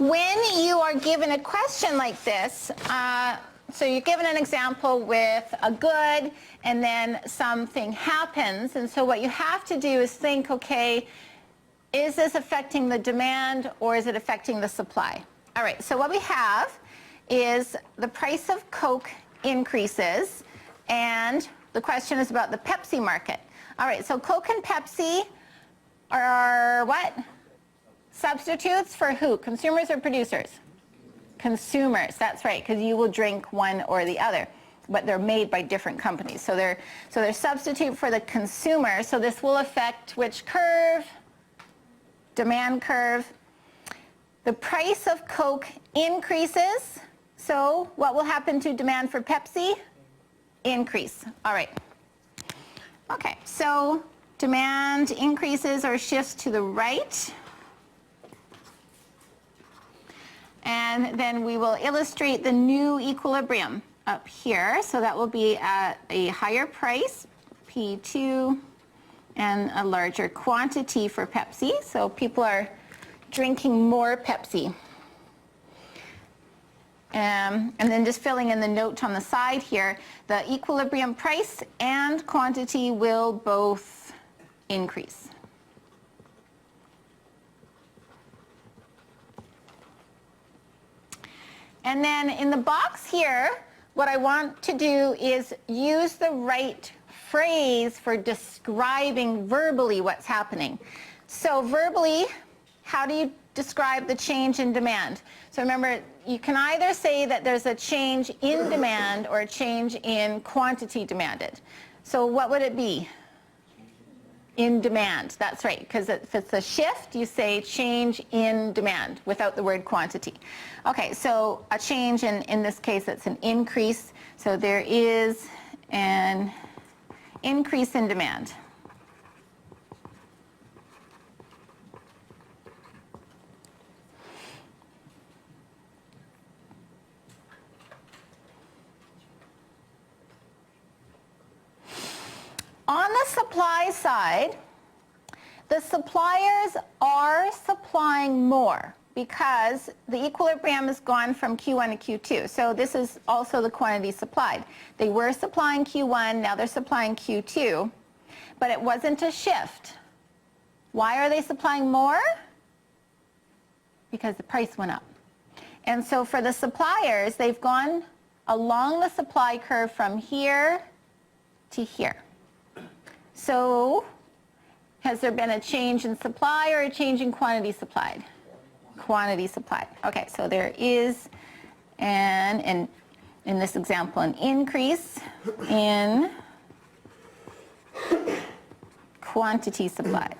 When you are given a question like this, so you're given an example with a good and then something happens, and so what you have to do is think, okay, is this affecting the demand or is it affecting the supply? All right, so what we have is the price of Coke increases, and the question is about the Pepsi market. All right, so Coke and Pepsi are what? Substitutes for who? Consumers or producers? Consumers, that's right, because you will drink one or the other, but they're made by different companies. So they're substitute for the consumer, so this will affect which curve? Demand curve. The price of Coke increases, so what will happen to demand for Pepsi? Increase. All right. Okay, so demand increases or shifts to the right. And then we will illustrate the new equilibrium up here. So that will be at a higher price, P2, and a larger quantity for Pepsi. So people are drinking more Pepsi. And then just filling in the note on the side here, the equilibrium price and quantity will both increase. And then in the box here, what I want to do is use the right phrase for describing verbally what's happening. So verbally, how do you describe the change in demand? So remember, you can either say that there's a change in demand or a change in quantity demanded. So what would it be? In demand, that's right, because if it's a shift, you say change in demand without the word quantity. Okay, so a change in this case, it's an increase. So there is an increase in demand. On the supply side, the suppliers are supplying more because the equilibrium has gone from Q1 to Q2. So this is also the quantity supplied. They were supplying Q1, now they're supplying Q2, but it wasn't a shift. Why are they supplying more? Because the price went up. And so for the suppliers, they've gone along the supply curve from here to here. So has there been a change in supply or a change in quantity supplied? Quantity supplied. Okay, so there is in this example, an increase in quantity supplied.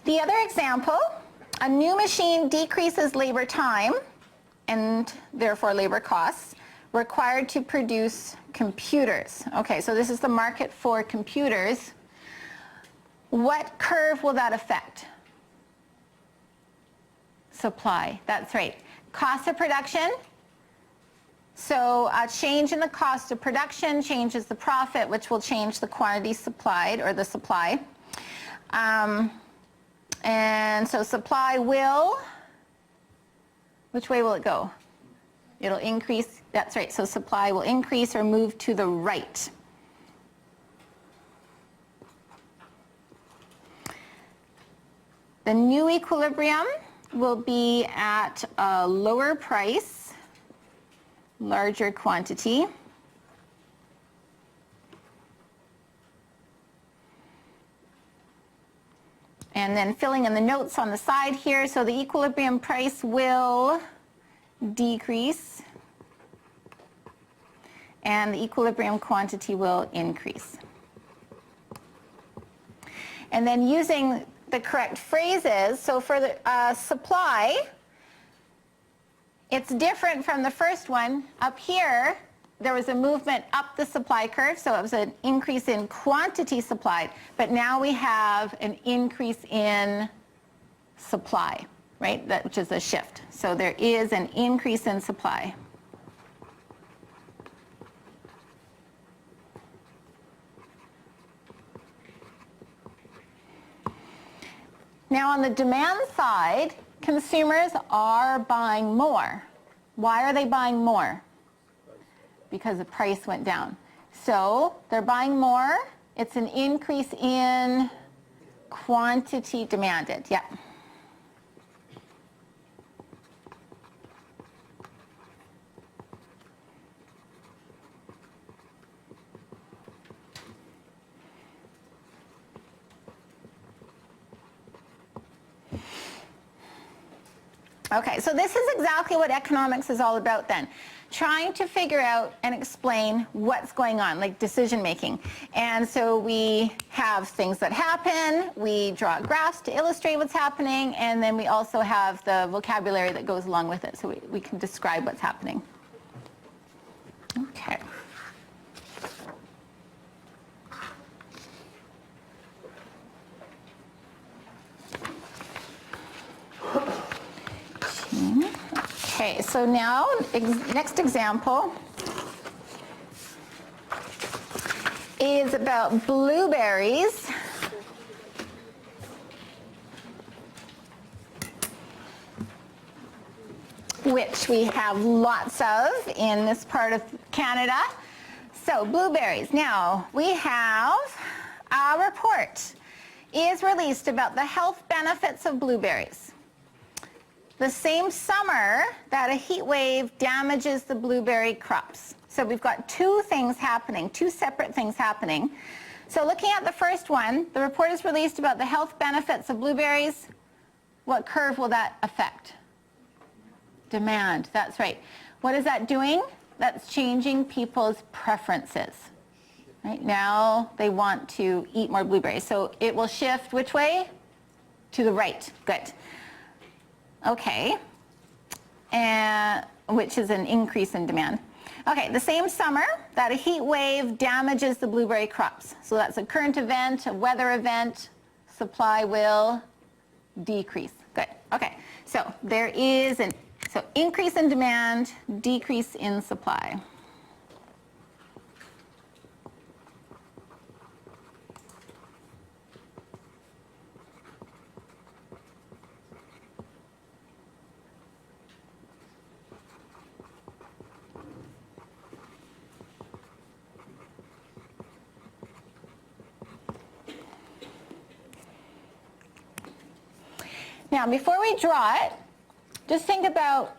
The other example, a new machine decreases labor time and therefore labor costs required to produce computers. Okay, so this is the market for computers. What curve will that affect? Supply, that's right. Cost of production. So a change in the cost of production changes the profit, which will change the quantity supplied or the supply. And so supply will, which way will it go? It'll increase, that's right, so supply will increase or move to the right. The new equilibrium will be at a lower price, larger quantity. And then filling in the notes on the side here, so the equilibrium price will decrease and the equilibrium quantity will increase. And then using the correct phrases, so for the supply, it's different from the first one. Up here, there was a movement up the supply curve, so it was an increase in quantity supplied, but now we have an increase in supply, right? That, which is a shift. So there is an increase in supply. Now on the demand side, consumers are buying more. Why are they buying more? Because the price went down. So they're buying more. It's an increase in quantity demanded. Yeah. Okay, so this is exactly what economics is all about then. Trying to figure out and explain what's going on, like decision making. And so we have things that happen, we draw graphs to illustrate what's happening, and then we also have the vocabulary that goes along with it, so we can describe what's happening. Okay. Okay, so now, next example is about blueberries. Which we have lots of in this part of Canada. So blueberries. Now, we have a report is released about the health benefits of blueberries. The same summer that a heat wave damages the blueberry crops. So we've got two things happening, two separate things happening. So looking at the first one, the report is released about the health benefits of blueberries. What curve will that affect? Demand, that's right. What is that doing? That's changing people's preferences. Right now they want to eat more blueberries. So it will shift which way? To the right, good. Okay, and which is an increase in demand. Okay, the same summer that a heat wave damages the blueberry crops. So that's a current event, a weather event, supply will decrease. Good, okay. So there is an increase in demand, decrease in supply. Now, before we draw it, just think about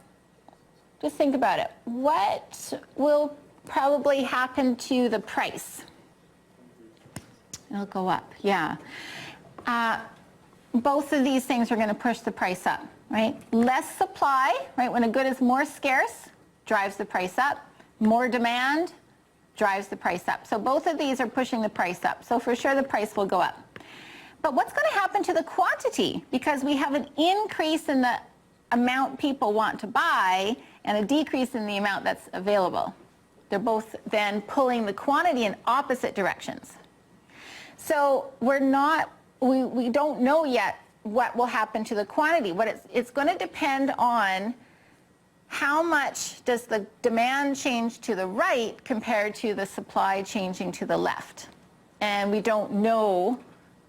it. What will probably happen to the price? It'll go up, yeah. Both of these things are going to push the price up, right? Less supply, right? When a good is more scarce, drives the price up. More demand drives the price up. So both of these are pushing the price up. So for sure the price will go up. But what's going to happen to the quantity? Because we have an increase in the amount people want to buy and a decrease in the amount that's available. They're both then pulling the quantity in opposite directions. So we don't know yet what will happen to the quantity. It's going to depend on how much does the demand change to the right compared to the supply changing to the left. And we don't know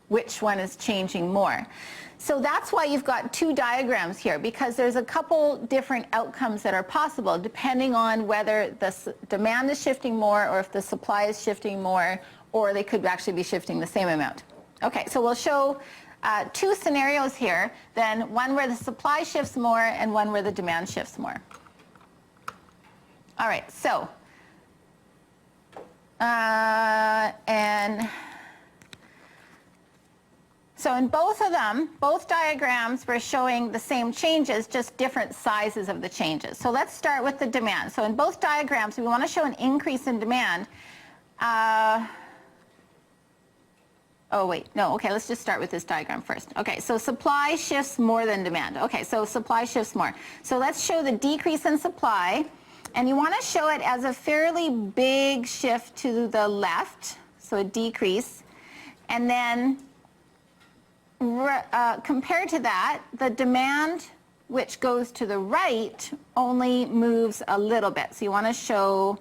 which one is changing more. So that's why you've got two diagrams here, because there's a couple different outcomes that are possible depending on whether the demand is shifting more or if the supply is shifting more, or they could actually be shifting the same amount. Okay, so we'll show two scenarios here, then one where the supply shifts more and one where the demand shifts more. All right, so, so in both of them, both diagrams, we're showing the same changes, just different sizes of the changes. So let's start with the demand. So in both diagrams, we want to show an increase in demand. Oh, wait, no, okay, let's just start with this diagram first. Okay, so supply shifts more than demand. Okay, so supply shifts more. So let's show the decrease in supply And you want to show it as a fairly big shift to the left, so a decrease. And then compared to that, the demand which goes to the right only moves a little bit. So you want to show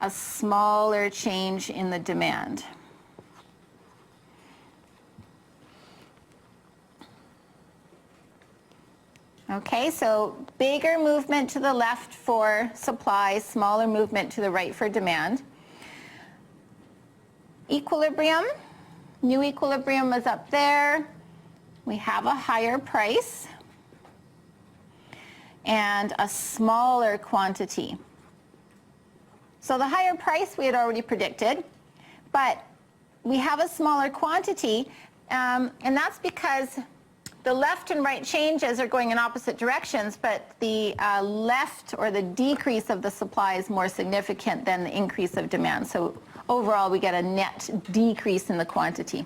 a smaller change in the demand. Okay, so bigger movement to the left for supply, smaller movement to the right for demand. Equilibrium, new equilibrium is up there. We have a higher price and a smaller quantity. So the higher price we had already predicted, but we have a smaller quantity, and that's because the left and right changes are going in opposite directions, but the left or the decrease of the supply is more significant than the increase of demand. So overall, we get a net decrease in the quantity.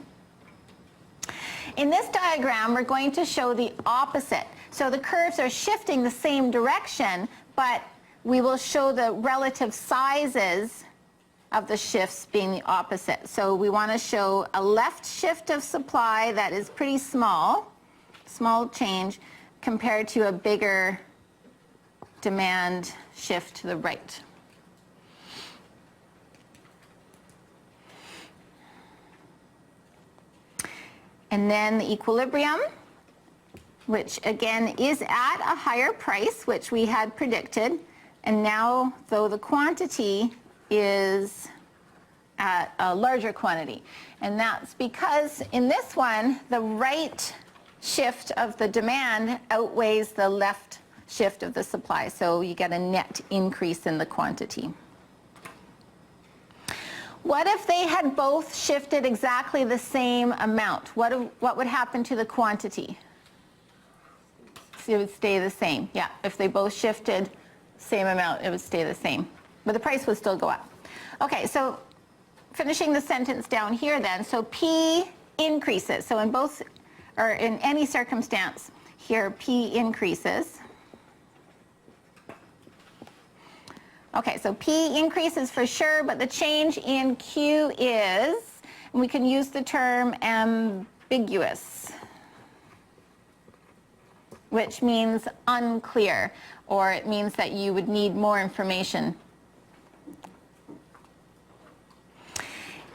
In this diagram, we're going to show the opposite. So the curves are shifting the same direction, but we will show the relative sizes of the shifts being the opposite. So we want to show a left shift of supply that is pretty small change, compared to a bigger demand shift to the right. And then the equilibrium, which again is at a higher price, which we had predicted. And now, though, the quantity is at a larger quantity. And that's because in this one, the right shift of the demand outweighs the left shift of the supply. So you get a net increase in the quantity. What if they had both shifted exactly the same amount? What would happen to the quantity? It would stay the same. Yeah, if they both shifted same amount, it would stay the same. But the price would still go up. Okay, so finishing the sentence down here then. So P increases. So in both, or in any circumstance here, P increases. Okay, so P increases for sure, but the change in Q is, and we can use the term ambiguous, which means unclear, or it means that you would need more information.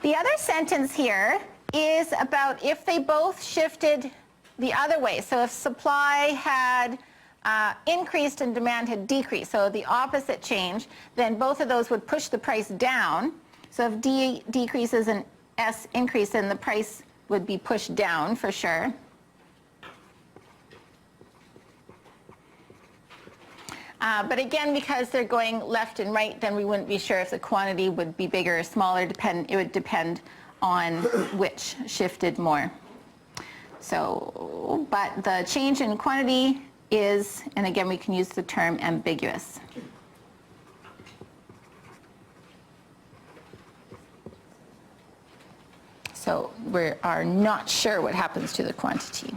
The other sentence here is about if they both shifted the other way. So if supply had increased and demand had decreased, so the opposite change, then both of those would push the price down. So if D decreases and S increases, then the price would be pushed down for sure. But again, because they're going left and right, then we wouldn't be sure if the quantity would be bigger or smaller. It would depend on which shifted more. So, but the change in quantity is, and again, we can use the term ambiguous. So we are not sure what happens to the quantity.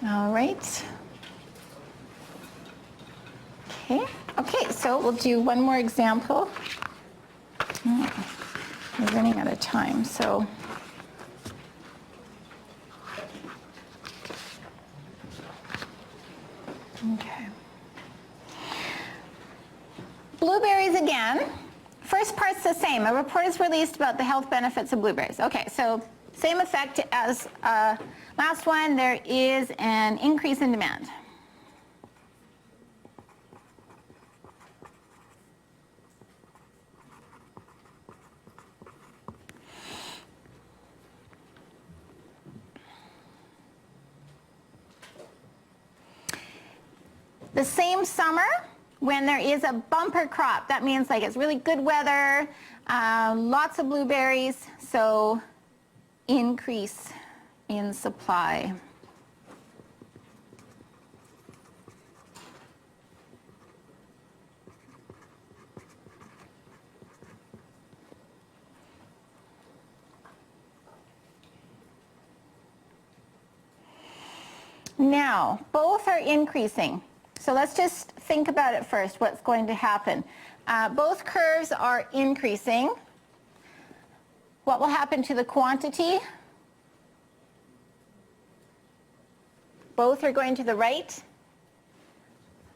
All right. Okay, so we'll do one more example. We're running out of time, so. Okay. Blueberries again. First part's the same. A report is released about the health benefits of blueberries. Okay, so same effect as last one. There is an increase in demand. The same summer, when there is a bumper crop, that means like it's really good weather, lots of blueberries, so increase in supply. Now, both are increasing. So let's just think about it first, what's going to happen. Both curves are increasing. What will happen to the quantity? Both are going to the right.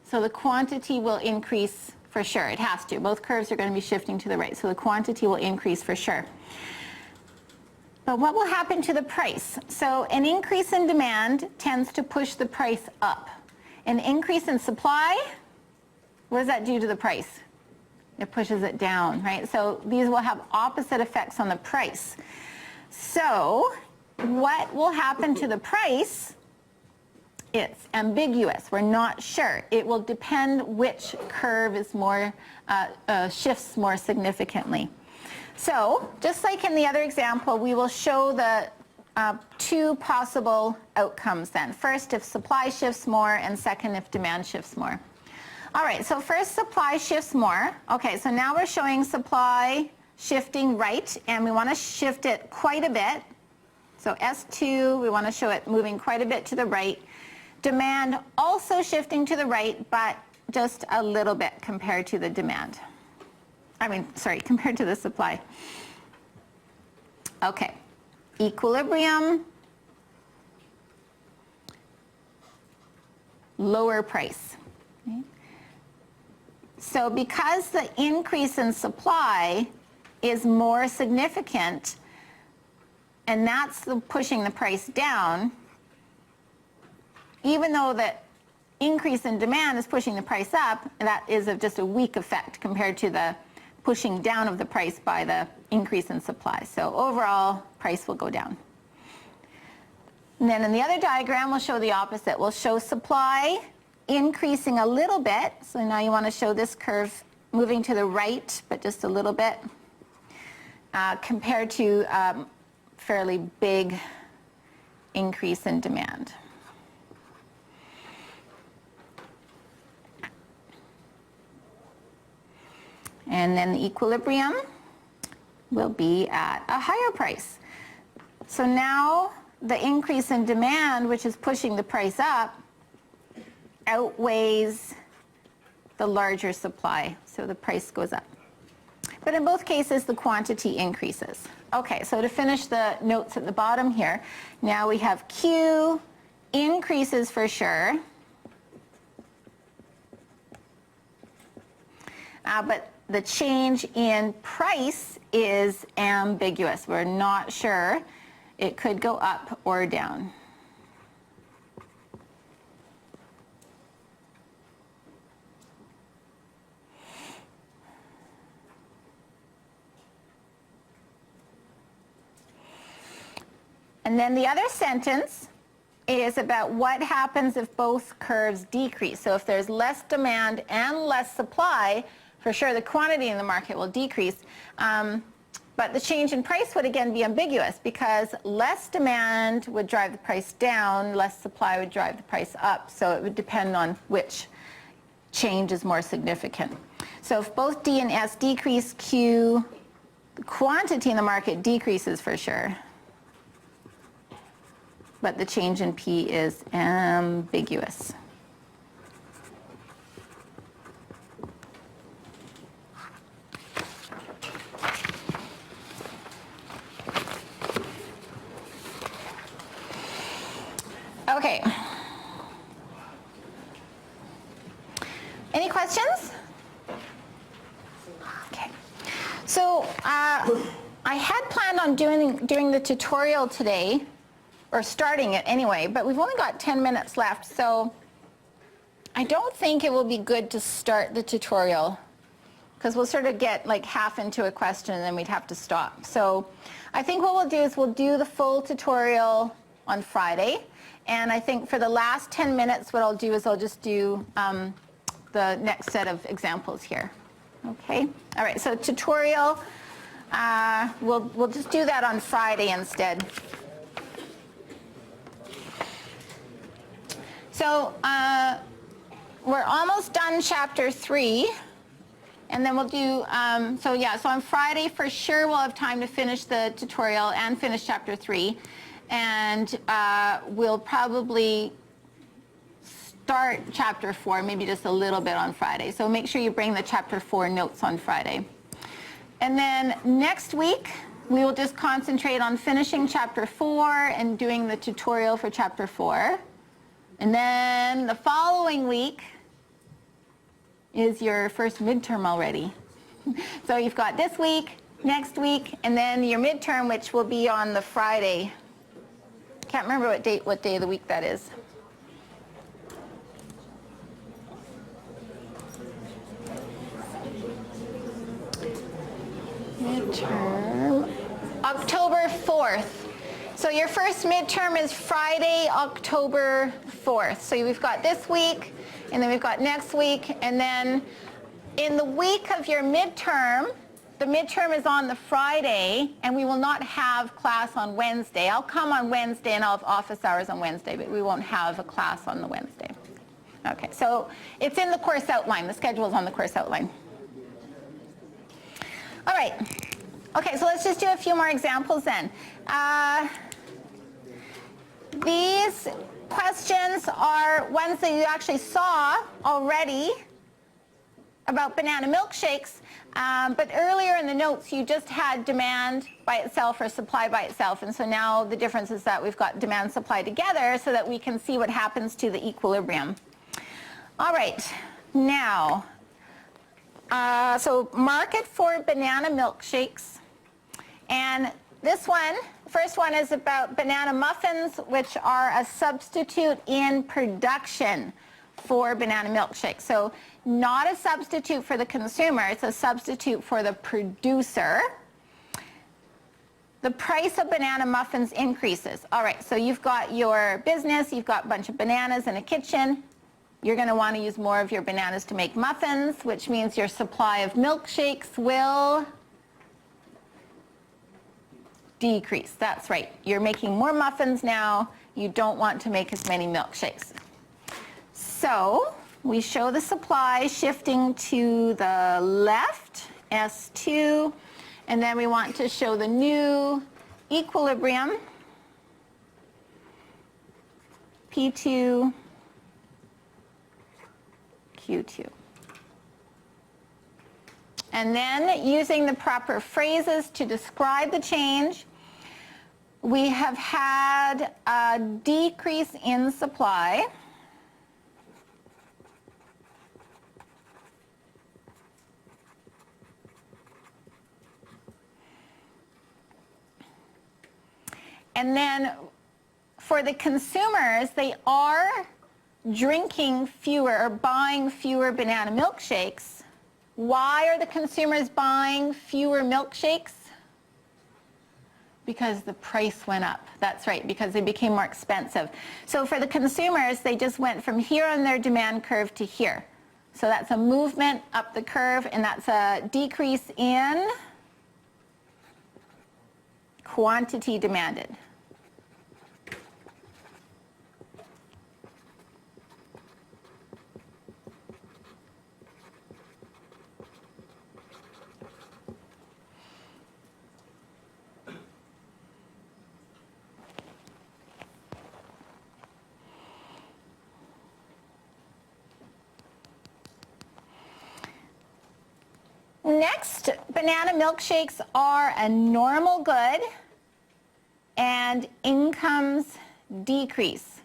So the quantity will increase for sure. It has to. Both curves are going to be shifting to the right. So the quantity will increase for sure. But what will happen to the price? So an increase in demand tends to push the price up. An increase in supply, what does that do to the price? It pushes it down, right? So these will have opposite effects on the price. So what will happen to the price? It's ambiguous. We're not sure. It will depend which curve is more shifts more significantly. So just like in the other example, we will show the two possible outcomes then. First, if supply shifts more, and second, if demand shifts more. All right, so first, supply shifts more. Okay, so now we're showing supply shifting right, and we want to shift it quite a bit. So S2, we want to show it moving quite a bit to the right. Demand also shifting to the right, but just a little bit compared to the demand. Compared to the supply. Okay, equilibrium, lower price. Okay. So because the increase in supply is more significant, and that's pushing the price down, even though the increase in demand is pushing the price up, that is just a weak effect compared to the pushing down of the price by the increase in supply. So overall, price will go down. And then in the other diagram, we'll show the opposite. We'll show supply increasing a little bit. So now you want to show this curve moving to the right, but just a little bit, compared to fairly big increase in demand. And then the equilibrium will be at a higher price. So now the increase in demand, which is pushing the price up, outweighs the larger supply. So the price goes up. But in both cases, the quantity increases. Okay, so to finish the notes at the bottom here, now we have Q increases for sure. But the change in price is ambiguous. We're not sure. It could go up or down. And then the other sentence is about what happens if both curves decrease. So if there's less demand and less supply, for sure the quantity in the market will decrease. But the change in price would again be ambiguous because less demand would drive the price down, less supply would drive the price up. So it would depend on which change is more significant. So if both D and S decrease, Q, the quantity in the market decreases for sure. But the change in P is ambiguous. Okay. Any questions? Okay. So I had planned on doing the tutorial today, or starting it anyway, but we've only got 10 minutes left, so I don't think it will be good to start the tutorial because we'll sort of get like half into a question and then we'd have to stop. So I think what we'll do is we'll do the full tutorial on Friday, and I think for the last 10 minutes what I'll do is I'll just do the next set of examples here. Okay? All right, so tutorial, we'll just do that on Friday instead. So we're almost done chapter 3, and then we'll do, so on Friday for sure we'll have time to finish the tutorial and finish chapter 3, and we'll probably start chapter 4, maybe just a little bit on Friday. So make sure you bring the chapter 4 notes on Friday. And then next week, we will just concentrate on finishing chapter 4 and doing the tutorial for chapter 4. And then the following week is your first midterm already. So you've got this week, next week, and then your midterm, which will be on the Friday. Can't remember what day of the week that is. Midterm, October 4th. So your first midterm is Friday, October 4th. So we've got this week, and then we've got next week, and then in the week of your midterm, the midterm is on the Friday, and we will not have class on Wednesday. I'll come on Wednesday, and I'll have office hours on Wednesday, but we won't have a class on the Wednesday. Okay, so it's in the course outline. The schedule is on the course outline. All right. Okay, so let's just do a few more examples then. These questions are ones that you actually saw already about banana milkshakes, but earlier in the notes you just had demand by itself or supply by itself, and so now the difference is that we've got demand supply together so that we can see what happens to the equilibrium. All right, now, so market for banana milkshakes, and this one, first one is about banana muffins, which are a substitute in production for banana milkshakes. So not a substitute for the consumer, it's a substitute for the producer. The price of banana muffins increases. All right, so you've got your business, you've got a bunch of bananas in a kitchen. You're going to want to use more of your bananas to make muffins, which means your supply of milkshakes will decrease. That's right. You're making more muffins now. You don't want to make as many milkshakes. So we show the supply shifting to the left, S2, and then we want to show the new equilibrium, P2, Q2. And then using the proper phrases to describe the change, we have had a decrease in supply. And then for the consumers, they are drinking fewer or buying fewer banana milkshakes. Why are the consumers buying fewer milkshakes? Because the price went up. That's right, because they became more expensive. So for the consumers, they just went from here on their demand curve to here. So that's a movement up the curve, and that's a decrease in quantity demanded. Next, banana milkshakes are a normal good and incomes decrease.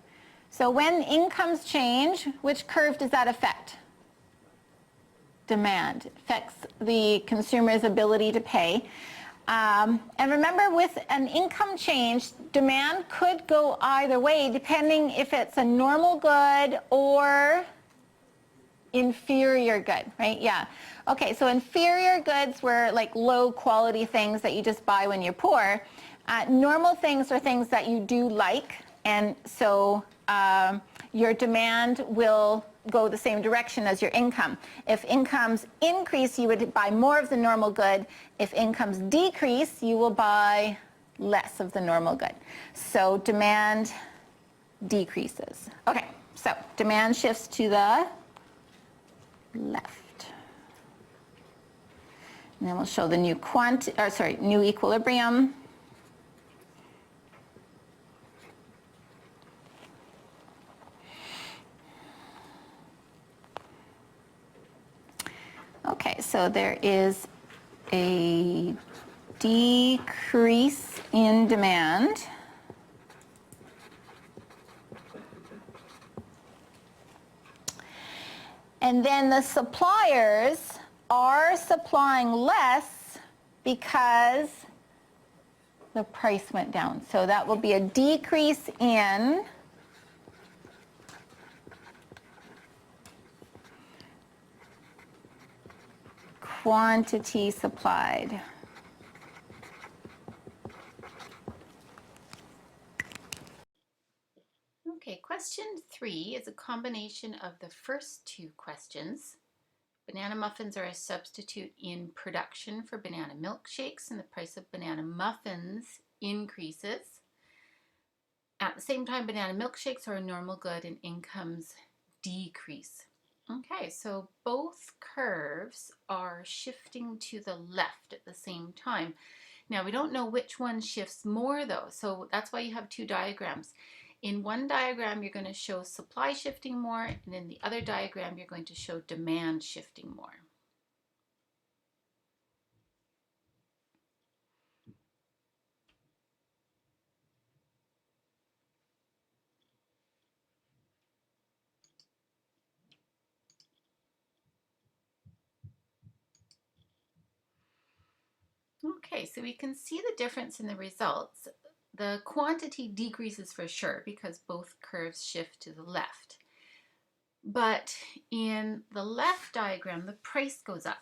So when incomes change, which curve does that affect? Demand. It affects the consumer's ability to pay. And remember, with an income change, demand could go either way depending if it's a normal good or inferior good, right? Yeah. Okay, so inferior goods were like low quality things that you just buy when you're poor. Normal things are things that you do like, and so your demand will go the same direction as your income. If incomes increase, you would buy more of the normal good. If incomes decrease, you will buy less of the normal good. So demand decreases. Okay, so demand shifts to the left. And then we'll show the new new equilibrium. Okay, so there is a decrease in demand. And then the suppliers are supplying less because the price went down. So that will be a decrease in quantity supplied. Okay, question 3 is a combination of the first two questions. Banana muffins are a substitute in production for banana milkshakes, and the price of banana muffins increases. At the same time, banana milkshakes are a normal good and incomes decrease. Okay, so both curves are shifting to the left at the same time. Now, we don't know which one shifts more though, so that's why you have two diagrams. In one diagram, you're going to show supply shifting more, and in the other diagram, you're going to show demand shifting more. Okay, so we can see the difference in the results. The quantity decreases for sure because both curves shift to the left. But in the left diagram, the price goes up.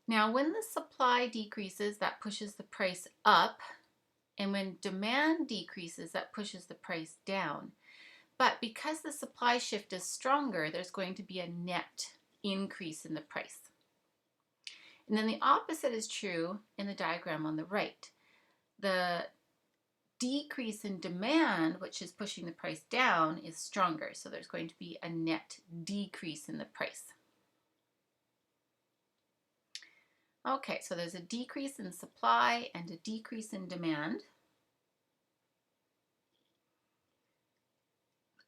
Now, when the supply decreases, that pushes the price up, and when demand decreases, that pushes the price down. But because the supply shift is stronger, there's going to be a net increase in the price. And then the opposite is true in the diagram on the right. The decrease in demand, which is pushing the price down, is stronger. So there's going to be a net decrease in the price. Okay, so there's a decrease in supply and a decrease in demand.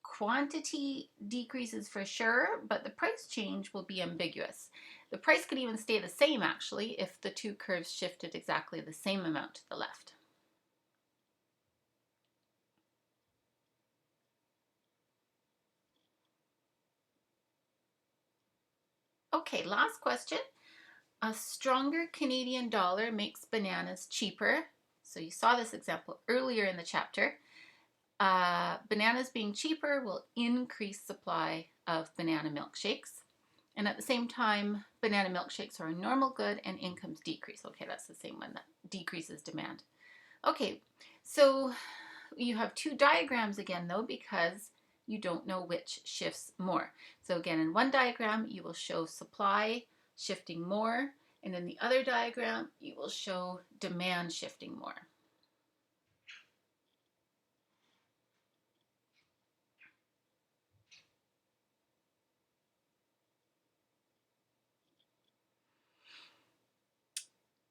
Quantity decreases for sure, but the price change will be ambiguous. The price could even stay the same actually if the two curves shifted exactly the same amount to the left. Okay, last question. A stronger Canadian dollar makes bananas cheaper. So you saw this example earlier in the chapter. Bananas being cheaper will increase supply of banana milkshakes. And at the same time, banana milkshakes are a normal good and incomes decrease. Okay, that's the same one that decreases demand. Okay, so you have two diagrams again though because you don't know which shifts more. So again, in one diagram, you will show supply shifting more, and in the other diagram, you will show demand shifting more.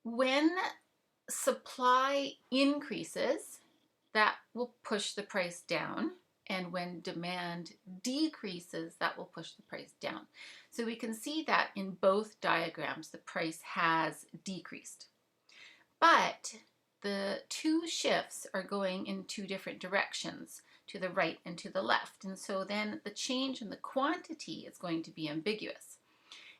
When supply increases, that will push the price down. And when demand decreases, that will push the price down. So we can see that in both diagrams, the price has decreased. But the two shifts are going in two different directions, to the right and to the left. And so then the change in the quantity is going to be ambiguous.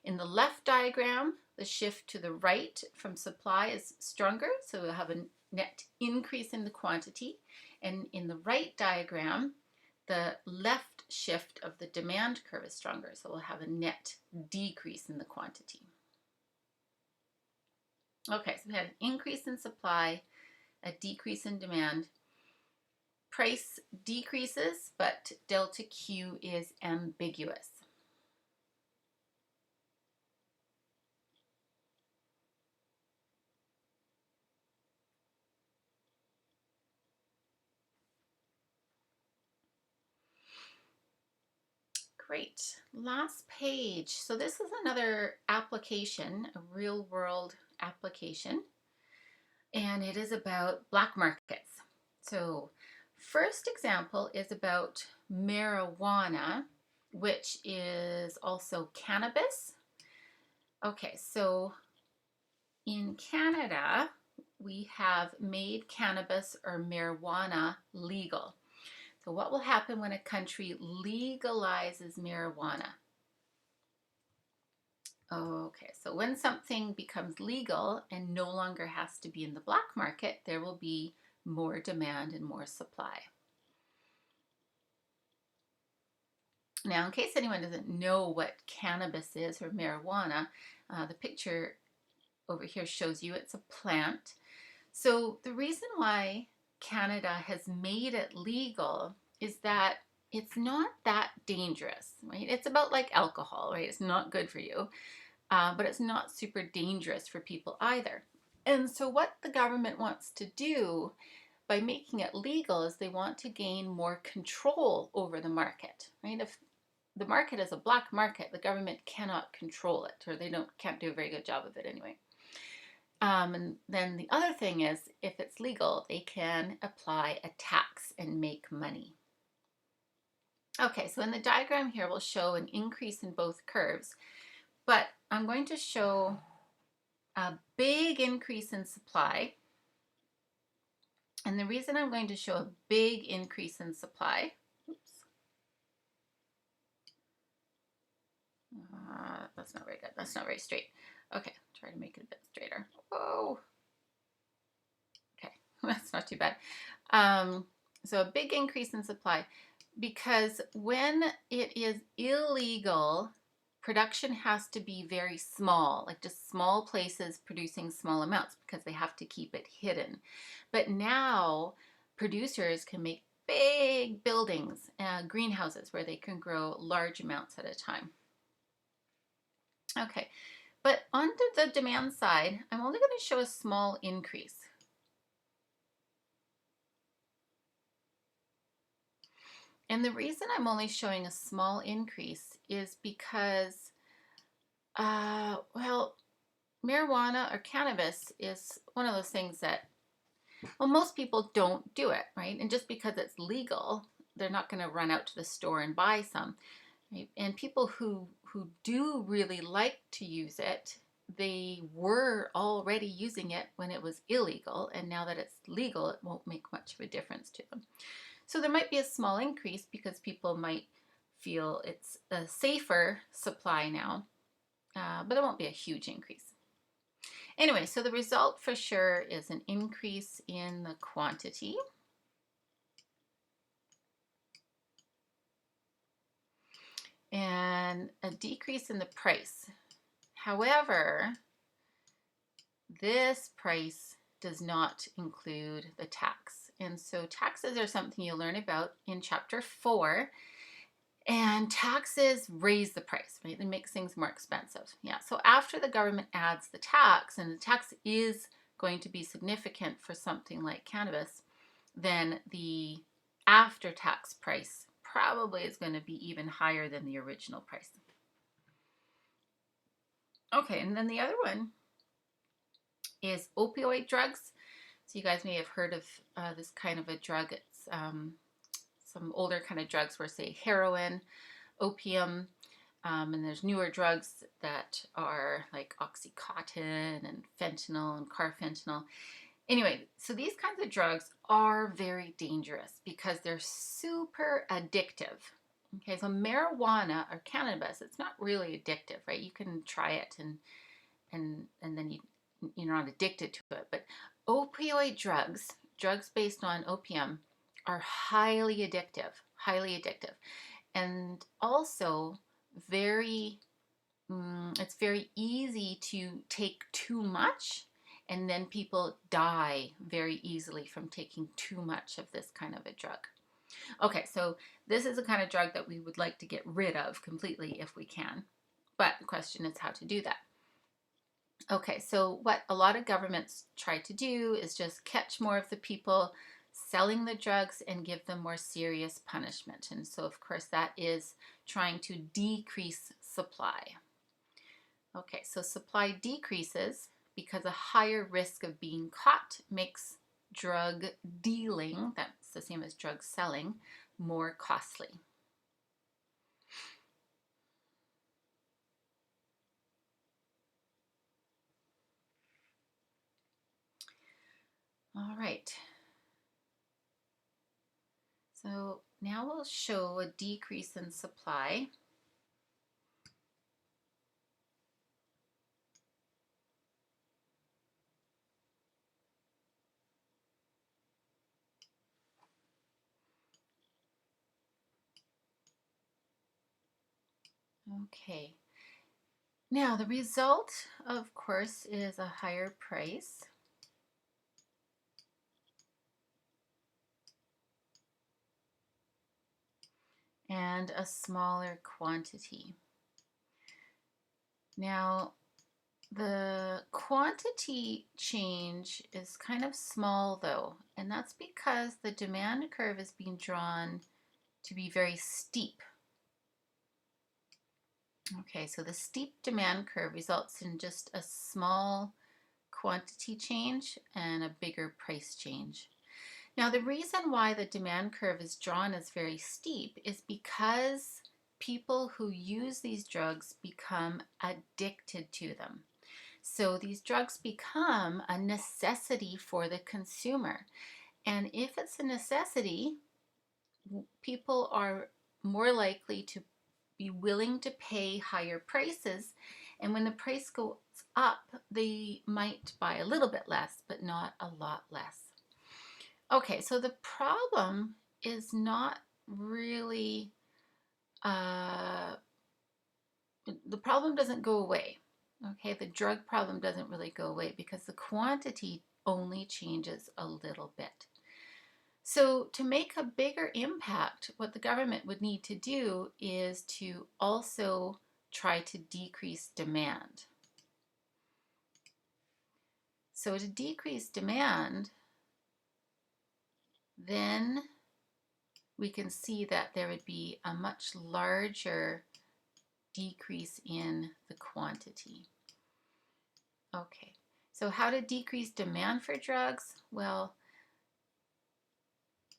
In the left diagram, the shift to the right from supply is stronger, so we'll have a net increase in the quantity. And in the right diagram, the left shift of the demand curve is stronger, so we'll have a net decrease in the quantity. Okay, so we had an increase in supply, a decrease in demand. Price decreases, but delta Q is ambiguous. Great. Last page. So this is another application, a real world application, and it is about black markets. So first example is about marijuana, which is also cannabis. Okay, so in Canada, we have made cannabis or marijuana legal. So what will happen when a country legalizes marijuana? Okay, so when something becomes legal and no longer has to be in the black market, there will be more demand and more supply. Now, in case anyone doesn't know what cannabis is or marijuana, the picture over here shows you it's a plant. So the reason why Canada has made it legal is that it's not that dangerous, right? It's about like alcohol, right? It's not good for you, but it's not super dangerous for people either. And so what the government wants to do by making it legal is they want to gain more control over the market, right? If the market is a black market, the government cannot control it, or they can't do a very good job of it anyway. And then the other thing is, if it's legal, they can apply a tax and make money. Okay, so in the diagram here, we'll show an increase in both curves, but I'm going to show a big increase in supply. And the reason I'm going to show a big increase in supply, oops, that's not very good. That's not very straight. Okay, try to make it a bit straighter. Whoa. Okay, that's not too bad. So a big increase in supply, because when it is illegal, production has to be very small, like just small places producing small amounts because they have to keep it hidden. But now producers can make big buildings, greenhouses, where they can grow large amounts at a time. Okay, but on the demand side, I'm only going to show a small increase. And the reason I'm only showing a small increase is because, well, marijuana or cannabis is one of those things that, well, most people don't do it, right? And just because it's legal, they're not going to run out to the store and buy some, right? And people who do really like to use it, they were already using it when it was illegal, and now that it's legal, it won't make much of a difference to them. So there might be a small increase because people might feel it's a safer supply now, but it won't be a huge increase. Anyway, so the result for sure is an increase in the quantity. And a decrease in the price. However, this price does not include the tax. And so taxes are something you'll learn about in chapter 4. And taxes raise the price, right? They make things more expensive. Yeah, so after the government adds the tax, and the tax is going to be significant for something like cannabis, then the after-tax price probably is going to be even higher than the original price. Okay, and then the other one is opioid drugs. So you guys may have heard of this kind of a drug. It's some older kind of drugs were, say, heroin, opium, and there's newer drugs that are like Oxycontin and fentanyl and carfentanil. Anyway, so these kinds of drugs are very dangerous because they're super addictive. Okay, so marijuana or cannabis, it's not really addictive, right? You can try it and then you're not addicted to it. But opioid drugs, drugs based on opium, are highly addictive, and also it's very easy to take too much, and then people die very easily from taking too much of this kind of a drug. Okay, so this is a kind of drug that we would like to get rid of completely if we can, but the question is how to do that. Okay, so what a lot of governments try to do is just catch more of the people selling the drugs and give them more serious punishment. And so, of course, that is trying to decrease supply. Okay, so supply decreases because a higher risk of being caught makes drug dealing, that's the same as drug selling, more costly. All right. So now we'll show a decrease in supply. Okay. Now the result, of course, is a higher price. And a smaller quantity. Now, the quantity change is kind of small though, and that's because the demand curve is being drawn to be very steep. Okay, so the steep demand curve results in just a small quantity change and a bigger price change. Now, the reason why the demand curve is drawn as very steep is because people who use these drugs become addicted to them. So these drugs become a necessity for the consumer. And if it's a necessity, people are more likely to be willing to pay higher prices. And when the price goes up, they might buy a little bit less, but not a lot less. Okay, so the problem is not really, the problem doesn't go away. Okay, the drug problem doesn't really go away because the quantity only changes a little bit. So to make a bigger impact, what the government would need to do is to also try to decrease demand. So to decrease demand, then we can see that there would be a much larger decrease in the quantity. Okay, so how to decrease demand for drugs? Well,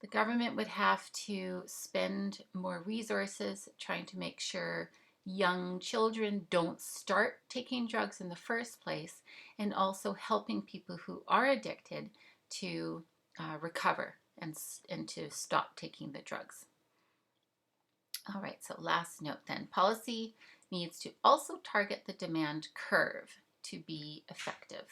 the government would have to spend more resources trying to make sure young children don't start taking drugs in the first place, and also helping people who are addicted to recover and to stop taking the drugs. All right, so last note then. Policy needs to also target the demand curve to be effective.